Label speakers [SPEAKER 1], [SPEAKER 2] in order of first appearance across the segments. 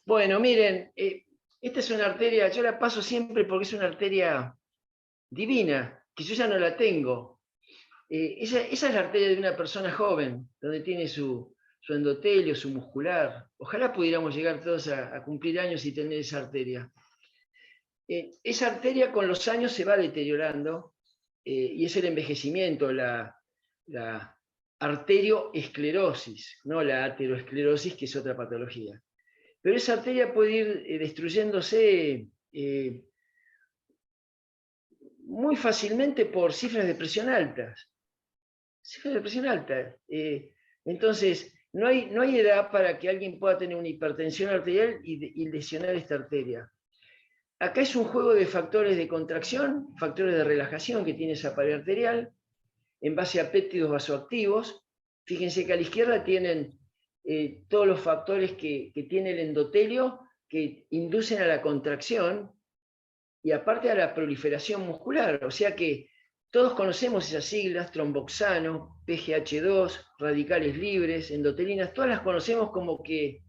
[SPEAKER 1] Bueno, miren, esta es una arteria, yo la paso siempre porque es una arteria divina, que yo ya no la tengo. Esa es la arteria de una persona joven, donde tiene su endotelio, su muscular. Ojalá pudiéramos llegar todos a cumplir años y tener esa arteria. Esa arteria con los años se va deteriorando y es el envejecimiento, la arterioesclerosis, no la ateroesclerosis, que es otra patología. Pero esa arteria puede ir destruyéndose muy fácilmente por cifras de presión altas. Cifras de presión alta. Entonces, no hay edad para que alguien pueda tener una hipertensión arterial y lesionar esta arteria. Acá es un juego de factores de contracción, factores de relajación que tiene esa pared arterial, en base a péptidos vasoactivos. Fíjense que a la izquierda tienen todos los factores que tiene el endotelio que inducen a la contracción y aparte a la proliferación muscular. O sea que todos conocemos esas siglas: tromboxano, PGH2, radicales libres, endotelinas, todas las conocemos como que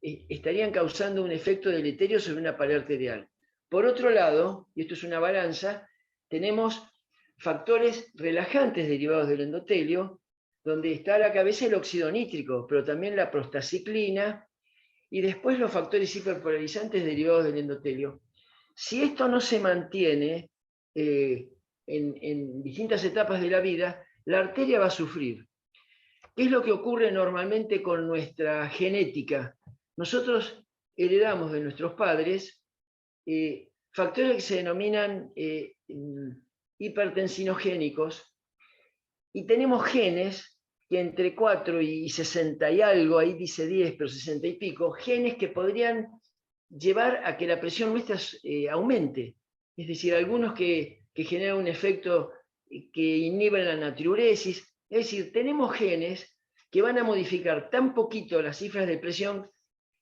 [SPEAKER 1] estarían causando un efecto deleterio sobre una pared arterial. Por otro lado, y esto es una balanza, tenemos factores relajantes derivados del endotelio, donde está a la cabeza el óxido nítrico, pero también la prostaciclina, y después los factores hiperpolarizantes derivados del endotelio. Si esto no se mantiene en distintas etapas de la vida, la arteria va a sufrir. ¿Qué es lo que ocurre normalmente con nuestra genética? Nosotros heredamos de nuestros padres factores que se denominan hipertensinogénicos, y tenemos genes que entre 4 y 60 y algo, ahí dice 10, pero 60 y pico, genes que podrían llevar a que la presión nuestra aumente. Es decir, algunos que generan un efecto que inhiben la natriuresis. Es decir, tenemos genes que van a modificar tan poquito las cifras de presión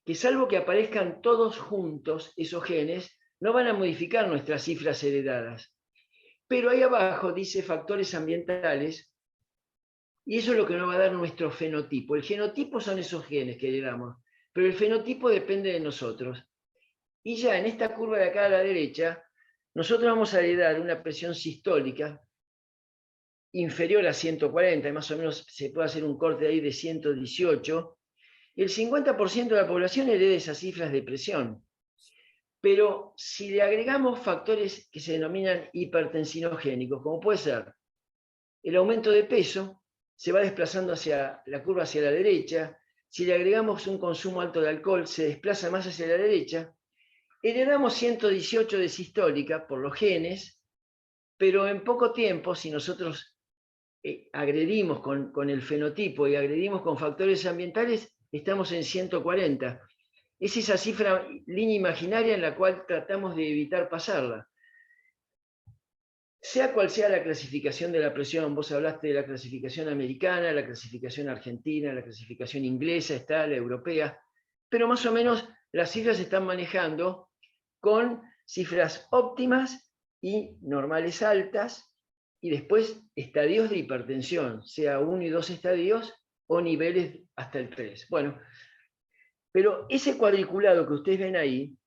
[SPEAKER 1] que, salvo que aparezcan todos juntos esos genes, no van a modificar nuestras cifras heredadas. Pero ahí abajo dice factores ambientales, y eso es lo que nos va a dar nuestro fenotipo. El genotipo son esos genes que heredamos, pero el fenotipo depende de nosotros. Y ya en esta curva de acá a la derecha, nosotros vamos a heredar una presión sistólica inferior a 140, más o menos se puede hacer un corte ahí de 118, y el 50% de la población hereda esas cifras de presión. Pero si le agregamos factores que se denominan hipertensinogénicos, como puede ser el aumento de peso, se va desplazando hacia la curva hacia la derecha. Si le agregamos un consumo alto de alcohol, se desplaza más hacia la derecha. Heredamos 118 de sistólica por los genes, pero en poco tiempo, si nosotros agredimos con el fenotipo y agredimos con factores ambientales, estamos en 140. Es esa cifra, línea imaginaria en la cual tratamos de evitar pasarla. Sea cual sea la clasificación de la presión, vos hablaste de la clasificación americana, la clasificación argentina, la clasificación inglesa, está la europea, pero más o menos las cifras se están manejando con cifras óptimas y normales altas, y después estadios de hipertensión, sea 1 y 2 estadios o niveles hasta el 3. Bueno, pero ese cuadriculado que ustedes ven ahí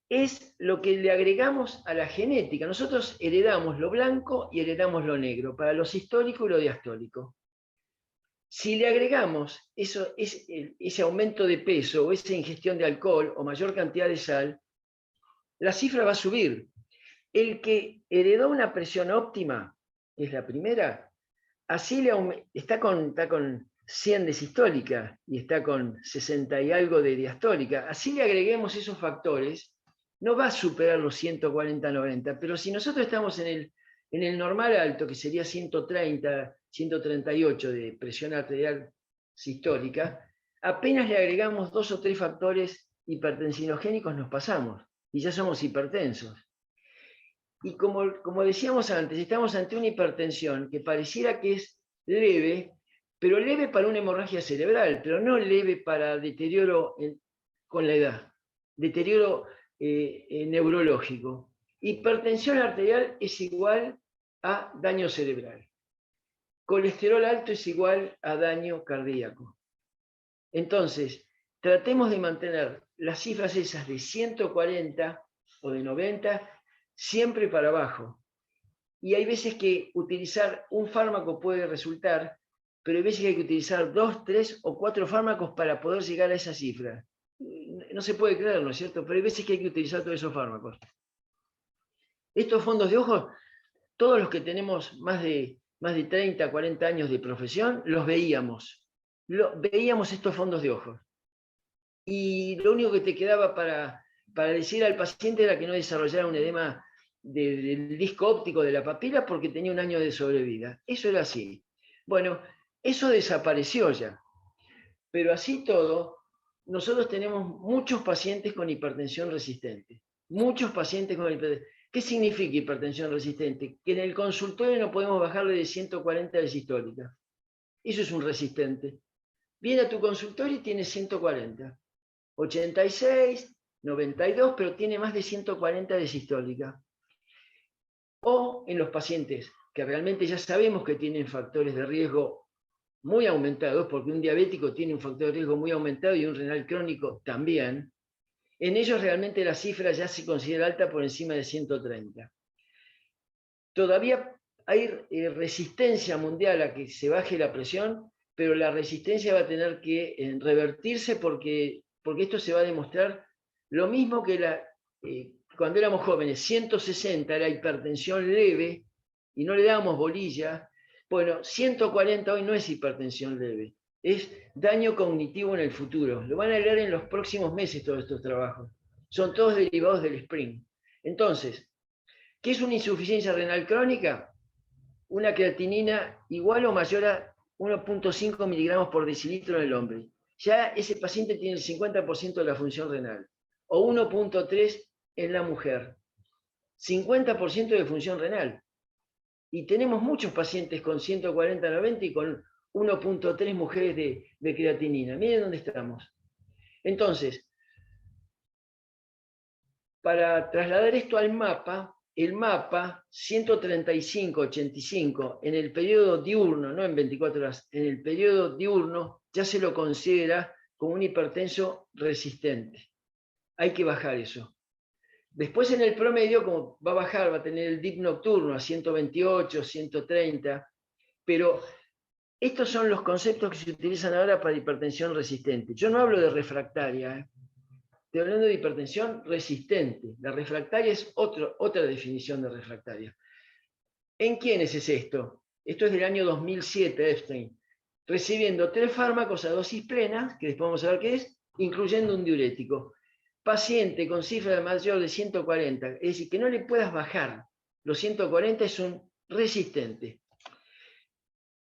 [SPEAKER 1] es lo que le agregamos a la genética. Nosotros heredamos lo blanco y heredamos lo negro, para lo sistólico y lo diastólico. Si le agregamos ese aumento de peso o esa ingestión de alcohol o mayor cantidad de sal, la cifra va a subir. El que heredó una presión óptima, que es la primera, así está con 100 de sistólica y está con 60 y algo de diastólica. Así le agreguemos esos factores, no va a superar los 140-90, pero si nosotros estamos en el normal alto, que sería 130, 138 de presión arterial sistólica, apenas le agregamos 2 o 3 factores hipertensinogénicos, nos pasamos y ya somos hipertensos. Y como decíamos antes, estamos ante una hipertensión que pareciera que es leve, pero leve para una hemorragia cerebral, pero no leve para deterioro con la edad, deterioro neurológico. Hipertensión arterial es igual a daño cerebral. Colesterol alto es igual a daño cardíaco. Entonces, tratemos de mantener las cifras esas de 140 o de 90 siempre para abajo. Y hay veces que utilizar un fármaco puede resultar, pero hay veces que hay que utilizar 2, 3 o 4 fármacos para poder llegar a esa cifra. No se puede creer, ¿no es cierto? Pero hay veces que hay que utilizar todos esos fármacos. Estos fondos de ojos, todos los que tenemos más de 30, 40 años de profesión, los veíamos. Veíamos estos fondos de ojos. Y lo único que te quedaba para decir al paciente era que no desarrollara un edema del disco óptico de la papila porque tenía 1 año de sobrevida. Eso era así. Bueno, eso desapareció ya. Pero así todo, nosotros tenemos muchos pacientes con hipertensión resistente. Muchos pacientes con hipertensión. ¿Qué significa hipertensión resistente? Que en el consultorio no podemos bajarle de 140 de sistólica. Eso es un resistente. Viene a tu consultorio y tiene 140. 86, 92, pero tiene más de 140 de sistólica. O en los pacientes que realmente ya sabemos que tienen factores de riesgo muy aumentados, porque un diabético tiene un factor de riesgo muy aumentado y un renal crónico también, en ellos realmente la cifra ya se considera alta por encima de 130. Todavía hay resistencia mundial a que se baje la presión, pero la resistencia va a tener que revertirse porque esto se va a demostrar lo mismo que cuando éramos jóvenes, 160 era hipertensión leve y no le dábamos bolilla. Bueno, 140 hoy no es hipertensión leve, es daño cognitivo en el futuro. Lo van a leer en los próximos meses todos estos trabajos. Son todos derivados del SPRING. Entonces, ¿qué es una insuficiencia renal crónica? Una creatinina igual o mayor a 1.5 miligramos por decilitro en el hombre. Ya ese paciente tiene el 50% de la función renal. O 1.3 en la mujer. 50% de función renal. Y tenemos muchos pacientes con 140-90 y con 1.3 mujeres de creatinina. Miren dónde estamos. Entonces, para trasladar esto al mapa, el mapa 135-85 en el periodo diurno, no en 24 horas, en el periodo diurno ya se lo considera como un hipertenso resistente. Hay que bajar eso. Después en el promedio, como va a bajar, va a tener el dip nocturno a 128, 130, pero estos son los conceptos que se utilizan ahora para hipertensión resistente. Yo no hablo de refractaria, estoy hablando de hipertensión resistente. La refractaria es otra definición de refractaria. ¿En quiénes es esto? Esto es del año 2007, Epstein, recibiendo 3 fármacos a dosis plena, que después vamos a ver qué es, incluyendo un diurético. Paciente con cifra mayor de 140, es decir, que no le puedas bajar los 140 es un resistente.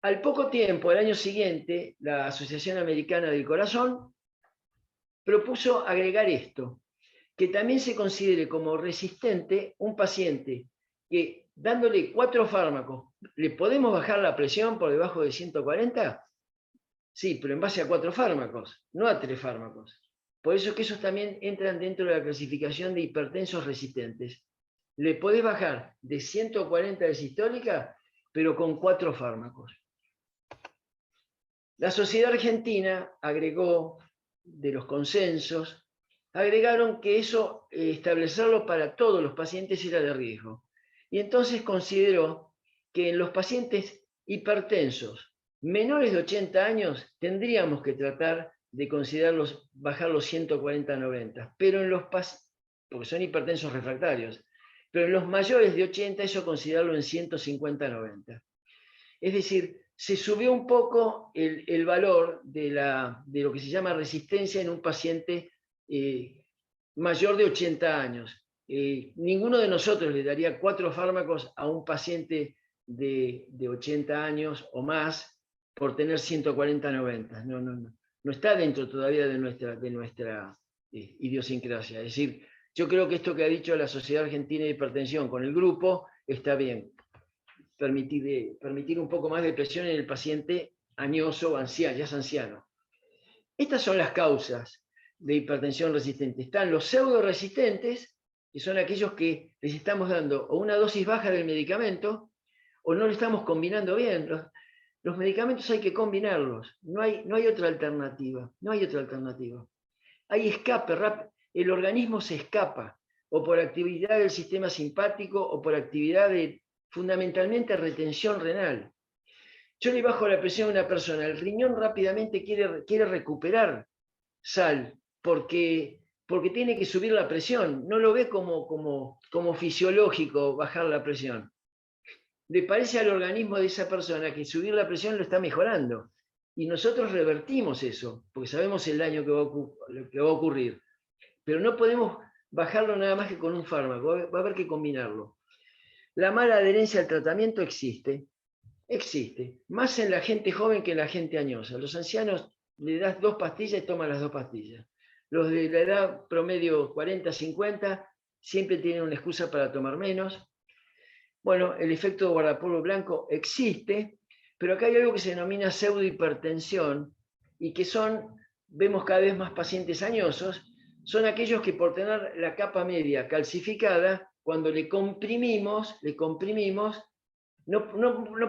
[SPEAKER 1] Al poco tiempo, al año siguiente, la Asociación Americana del Corazón propuso agregar esto, que también se considere como resistente un paciente que dándole 4 fármacos, ¿le podemos bajar la presión por debajo de 140? Sí, pero en base a 4 fármacos, no a 3 fármacos. Por eso es que esos también entran dentro de la clasificación de hipertensos resistentes. Le podés bajar de 140 de sistólica, pero con 4 fármacos. La Sociedad Argentina agregó, de los consensos, agregaron que eso, establecerlo para todos los pacientes era de riesgo. Y entonces consideró que en los pacientes hipertensos menores de 80 años tendríamos que tratar de considerarlos, bajar los 140-90, pero en los porque son hipertensos refractarios, pero en los mayores de 80 eso considerarlo en 150-90. Es decir, se subió un poco el valor de lo que se llama resistencia en un paciente mayor de 80 años. Ninguno de nosotros le daría 4 fármacos a un paciente de 80 años o más por tener 140-90. No está dentro todavía de nuestra idiosincrasia. Es decir, yo creo que esto que ha dicho la Sociedad Argentina de Hipertensión con el grupo está bien. Permitir un poco más de presión en el paciente añoso o anciano, ya es anciano. Estas son las causas de hipertensión resistente. Están los pseudoresistentes, que son aquellos que les estamos dando o una dosis baja del medicamento o no lo estamos combinando bien. Los medicamentos hay que combinarlos, no hay otra alternativa, no hay otra alternativa. hay escape, el organismo se escapa, o por actividad del sistema simpático, o por actividad de, fundamentalmente, retención renal. Yo le bajo la presión a una persona, el riñón rápidamente quiere recuperar sal, porque tiene que subir la presión, no lo ve como fisiológico bajar la presión. Le parece al organismo de esa persona que subir la presión lo está mejorando. Y nosotros revertimos eso, porque sabemos el daño que va a ocurrir. Pero no podemos bajarlo nada más que con un fármaco, va a haber que combinarlo. La mala adherencia al tratamiento existe, más en la gente joven que en la gente añosa. Los ancianos le das 2 pastillas y toman las 2 pastillas. Los de la edad promedio 40, 50 siempre tienen una excusa para tomar menos. Bueno, el efecto guardapolvo blanco existe, pero acá hay algo que se denomina pseudohipertensión y que vemos cada vez más pacientes añosos, son aquellos que por tener la capa media calcificada, cuando le comprimimos, no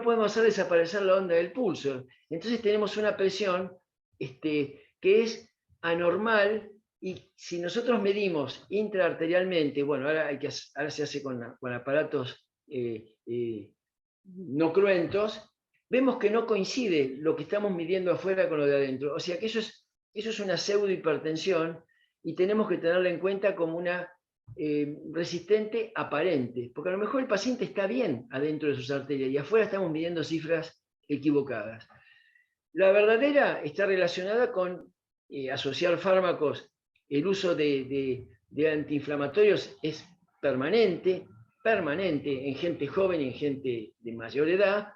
[SPEAKER 1] podemos hacer desaparecer la onda del pulso. Entonces tenemos una presión que es anormal, y si nosotros medimos intraarterialmente, bueno, ahora se hace con aparatos no cruentos, vemos que no coincide lo que estamos midiendo afuera con lo de adentro. O sea que eso es una pseudohipertensión y tenemos que tenerla en cuenta como una resistente aparente, porque a lo mejor el paciente está bien adentro de sus arterias y afuera estamos midiendo cifras equivocadas. La verdadera está relacionada con asociar fármacos. El uso de antiinflamatorios es permanente en gente joven y en gente de mayor edad,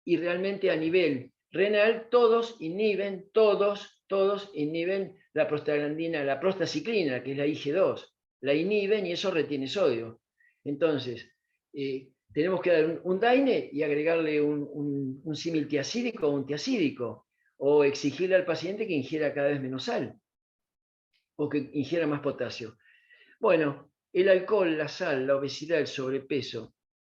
[SPEAKER 1] y realmente a nivel renal todos inhiben la prostaglandina, la prostaciclina, que es la IG2, la inhiben y eso retiene sodio. Entonces, tenemos que dar un DAINE y agregarle un símil tiacídico o un tiacídico, o exigirle al paciente que ingiera cada vez menos sal, o que ingiera más potasio. Bueno, el alcohol, la sal, la obesidad, el sobrepeso,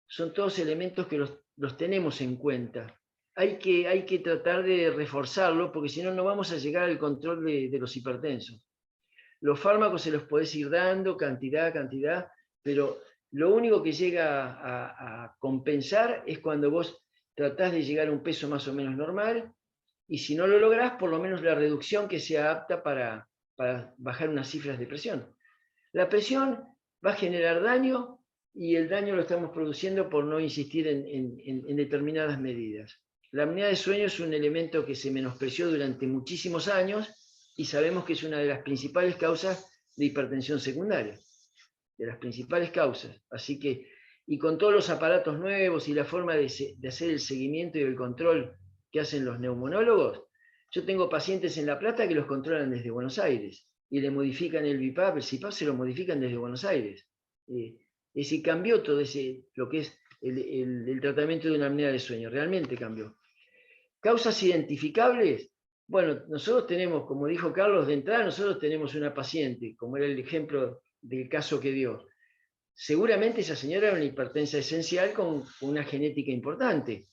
[SPEAKER 1] son todos elementos que los tenemos en cuenta. Hay que tratar de reforzarlo, porque si no, no vamos a llegar al control de los hipertensos. Los fármacos se los podés ir dando, cantidad, pero lo único que llega a compensar es cuando vos tratás de llegar a un peso más o menos normal, y si no lo lográs, por lo menos la reducción que sea apta para bajar unas cifras de presión. La presión va a generar daño, y el daño lo estamos produciendo por no insistir en determinadas medidas. La apnea de sueño es un elemento que se menospreció durante muchísimos años y sabemos que es una de las principales causas de hipertensión secundaria, de las principales causas. Así que, y con todos los aparatos nuevos y la forma de hacer el seguimiento y el control que hacen los neumonólogos, yo tengo pacientes en La Plata que los controlan desde Buenos Aires y le modifican el BiPAP, el CPAP se lo modifican desde Buenos Aires. Es decir, cambió todo lo que es el tratamiento de una apnea de sueño, realmente cambió. ¿Causas identificables? Bueno, nosotros tenemos, como dijo Carlos, de entrada nosotros tenemos una paciente, como era el ejemplo del caso que dio. Seguramente esa señora era una hipertensa esencial con una genética importante,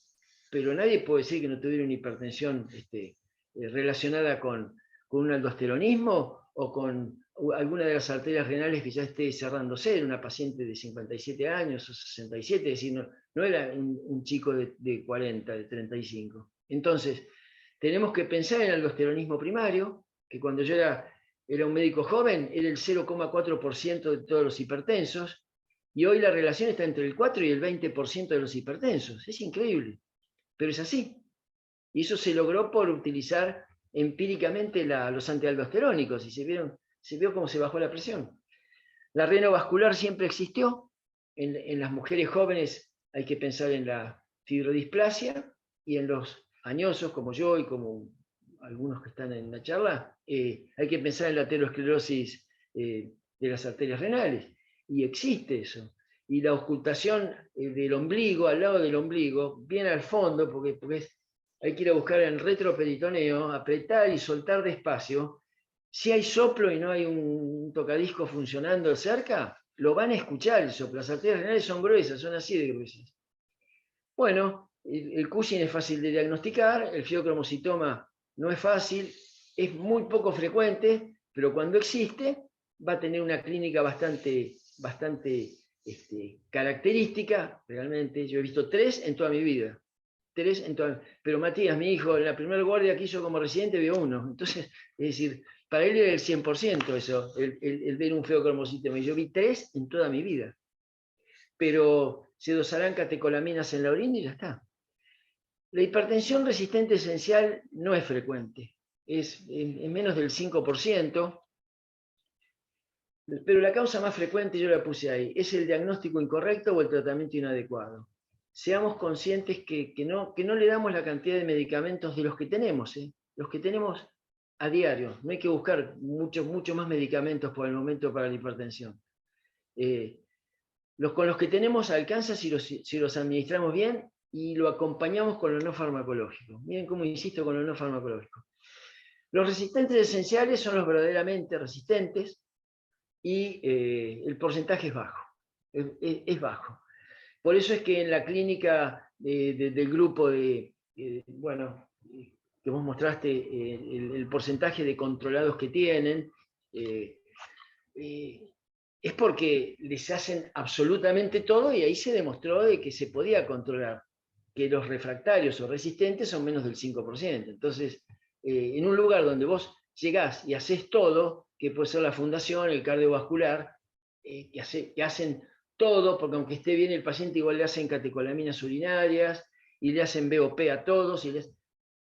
[SPEAKER 1] pero nadie puede decir que no tuviera una hipertensión relacionada con un aldosteronismo o con alguna de las arterias renales que ya esté cerrándose. Era una paciente de 57 años o 67, es decir, no era un chico de 40, de 35. Entonces, tenemos que pensar en aldosteronismo primario, que cuando yo era un médico joven era el 0,4% de todos los hipertensos, y hoy la relación está entre el 4 y el 20% de los hipertensos. Es increíble, pero es así. Y eso se logró por utilizar empíricamente los antialdosterónicos, y se vio cómo se bajó la presión. La renovascular siempre existió. En las mujeres jóvenes hay que pensar en la fibrodisplasia, y en los añosos como yo y como algunos que están en la charla, hay que pensar en la aterosclerosis de las arterias renales, y existe eso. Y la auscultación del ombligo, al lado del ombligo, bien al fondo, porque hay que ir a buscar en retroperitoneo, apretar y soltar despacio. Si hay soplo y no hay un tocadisco funcionando cerca, lo van a escuchar el soplo. Las arterias renales son gruesas, son así de gruesas. Bueno, el Cushing es fácil de diagnosticar, el fiocromocitoma no es fácil, es muy poco frecuente, pero cuando existe va a tener una clínica bastante característica, realmente. Yo he visto 3 en toda mi vida. 3 en toda. Pero Matías, mi hijo, en la primera guardia que hizo como residente vio 1. Entonces, es decir, para él era el 100% eso, el ver un feocromocítoma. Y yo vi 3 en toda mi vida. Pero se dosarán catecolaminas en la orina y ya está. La hipertensión resistente esencial no es frecuente, es en menos del 5%, pero la causa más frecuente, yo la puse ahí, es el diagnóstico incorrecto o el tratamiento inadecuado. Seamos conscientes que no le damos la cantidad de medicamentos de los que tenemos, los que tenemos a diario. No hay que buscar mucho más medicamentos por el momento para la hipertensión. Con los que tenemos alcanza si los administramos bien y lo acompañamos con lo no farmacológico. Miren cómo insisto con lo no farmacológico. Los resistentes esenciales son los verdaderamente resistentes y el porcentaje es bajo. Es bajo. Por eso es que en la clínica del grupo que vos mostraste, el porcentaje de controlados que tienen, es porque les hacen absolutamente todo y ahí se demostró de que se podía controlar, que los refractarios o resistentes son menos del 5%. Entonces, en un lugar donde vos llegás y haces todo, que puede ser la fundación, el cardiovascular, que hacen todo, porque aunque esté bien el paciente, igual le hacen catecolaminas urinarias y le hacen BOP a todos,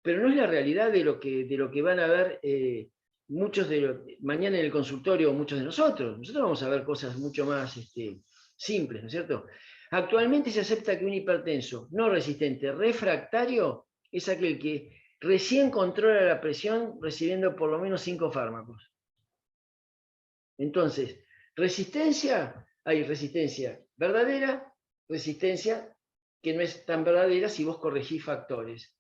[SPEAKER 1] pero no es la realidad de lo que van a ver muchos mañana en el consultorio, muchos de nosotros. Nosotros vamos a ver cosas mucho más simples, ¿no es cierto? Actualmente se acepta que un hipertenso no resistente refractario es aquel que recién controla la presión recibiendo por lo menos 5 fármacos. Entonces, hay resistencia verdadera, resistencia que no es tan verdadera si vos corregís factores.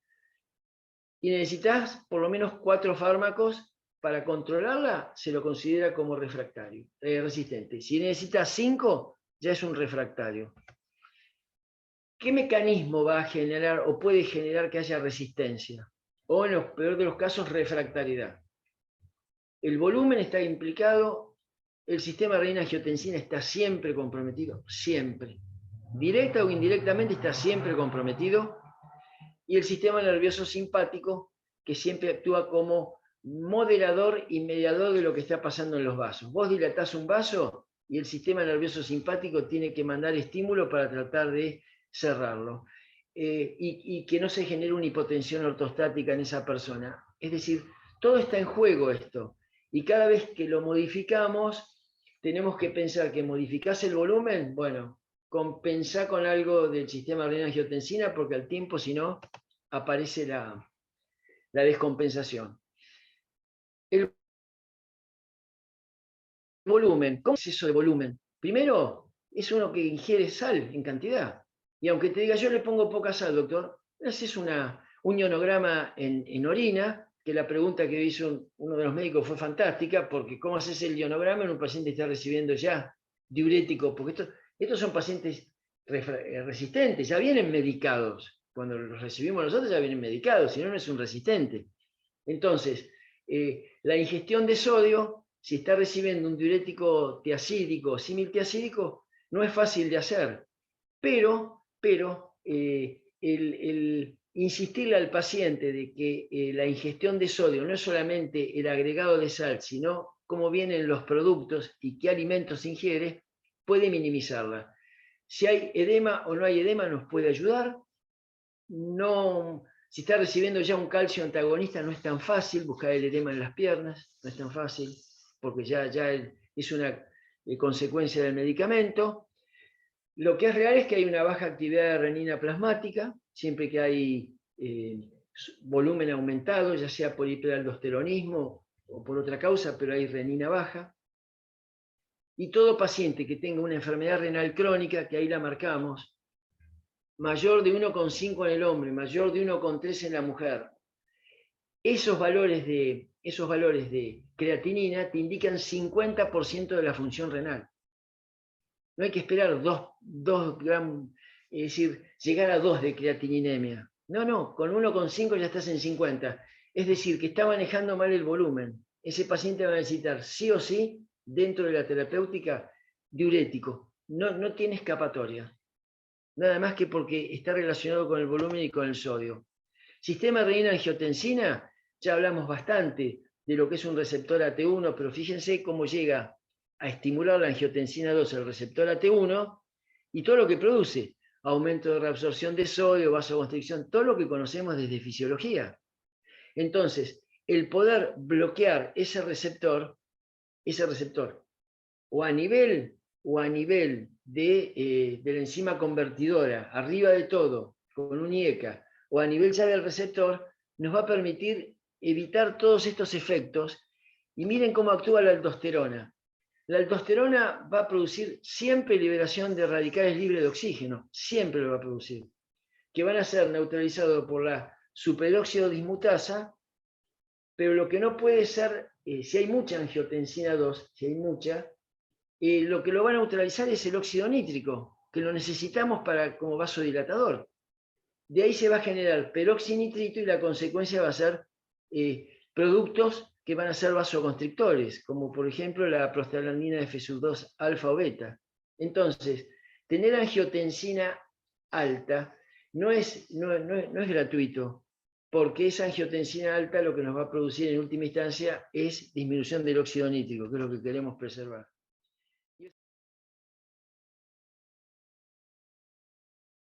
[SPEAKER 1] Y necesitas por lo menos 4 fármacos para controlarla, se lo considera como refractario, resistente. Si necesitas 5, ya es un refractario. ¿Qué mecanismo va a generar o puede generar que haya resistencia? O en el peor de los casos, refractariedad. El volumen está implicado, el sistema renina-angiotensina está siempre comprometido, siempre. Directa o indirectamente está siempre comprometido. Y el sistema nervioso simpático, que siempre actúa como moderador y mediador de lo que está pasando en los vasos. Vos dilatás un vaso y el sistema nervioso simpático tiene que mandar estímulo para tratar de cerrarlo. Y que no se genere una hipotensión ortostática en esa persona. Es decir, todo está en juego esto. Y cada vez que lo modificamos, tenemos que pensar que modificás el volumen, bueno, compensá con algo del sistema renina-angiotensina, porque al tiempo, si no, aparece la descompensación. El volumen, ¿cómo es eso de volumen? Primero, es uno que ingiere sal en cantidad. Y aunque te diga, yo le pongo poca sal, doctor, haces un ionograma en orina, que la pregunta que hizo uno de los médicos fue fantástica, porque ¿cómo haces el ionograma en un paciente que está recibiendo ya diurético? Porque estos son pacientes resistentes, ya vienen medicados. Cuando los recibimos nosotros ya vienen medicados, si no, no es un resistente. Entonces, la ingestión de sodio, si está recibiendo un diurético tiacídico o similtiacídico, no es fácil de hacer. Pero el insistirle al paciente de que la ingestión de sodio no es solamente el agregado de sal, sino cómo vienen los productos y qué alimentos ingiere, puede minimizarla. Si hay edema o no hay edema, nos puede ayudar. No, si está recibiendo ya un calcio antagonista, no es tan fácil buscar el edema en las piernas, no es tan fácil, porque ya es una consecuencia del medicamento. Lo que es real es que hay una baja actividad de renina plasmática, siempre que hay volumen aumentado, ya sea por hiperaldosteronismo o por otra causa, pero hay renina baja. Y todo paciente que tenga una enfermedad renal crónica, que ahí la marcamos, mayor de 1,5 en el hombre, mayor de 1,3 en la mujer, esos valores de creatinina te indican 50% de la función renal. No hay que esperar 2 gramos, es decir, llegar a 2 de creatininemia. No, con 1,5 ya estás en 50. Es decir, que está manejando mal el volumen. ese paciente va a necesitar sí o sí, dentro de la terapéutica, diurético. No tiene escapatoria. Nada más que porque está relacionado con el volumen y con el sodio. Sistema renina-angiotensina, ya hablamos bastante de lo que es un receptor AT1, pero fíjense cómo llega a estimular la angiotensina 2, el receptor AT1, y todo lo que produce, aumento de reabsorción de sodio, vasoconstricción, todo lo que conocemos desde fisiología. Entonces, el poder bloquear ese receptor, o a nivel de la enzima convertidora, arriba de todo, con un IECA, o a nivel ya del receptor, nos va a permitir evitar todos estos efectos. Y miren cómo actúa la aldosterona. La aldosterona va a producir siempre liberación de radicales libres de oxígeno, siempre lo va a producir, que van a ser neutralizados por la superóxido dismutasa, pero lo que no puede ser, si hay mucha angiotensina 2, si hay mucha, lo que lo va a neutralizar es el óxido nítrico, que lo necesitamos como vasodilatador. De ahí se va a generar peroxinitrito y la consecuencia va a ser productos que van a ser vasoconstrictores, como por ejemplo la prostaglandina F2 alfa o beta. Entonces, tener angiotensina alta no es gratuito, porque esa angiotensina alta lo que nos va a producir en última instancia es disminución del óxido nítrico, que es lo que queremos preservar.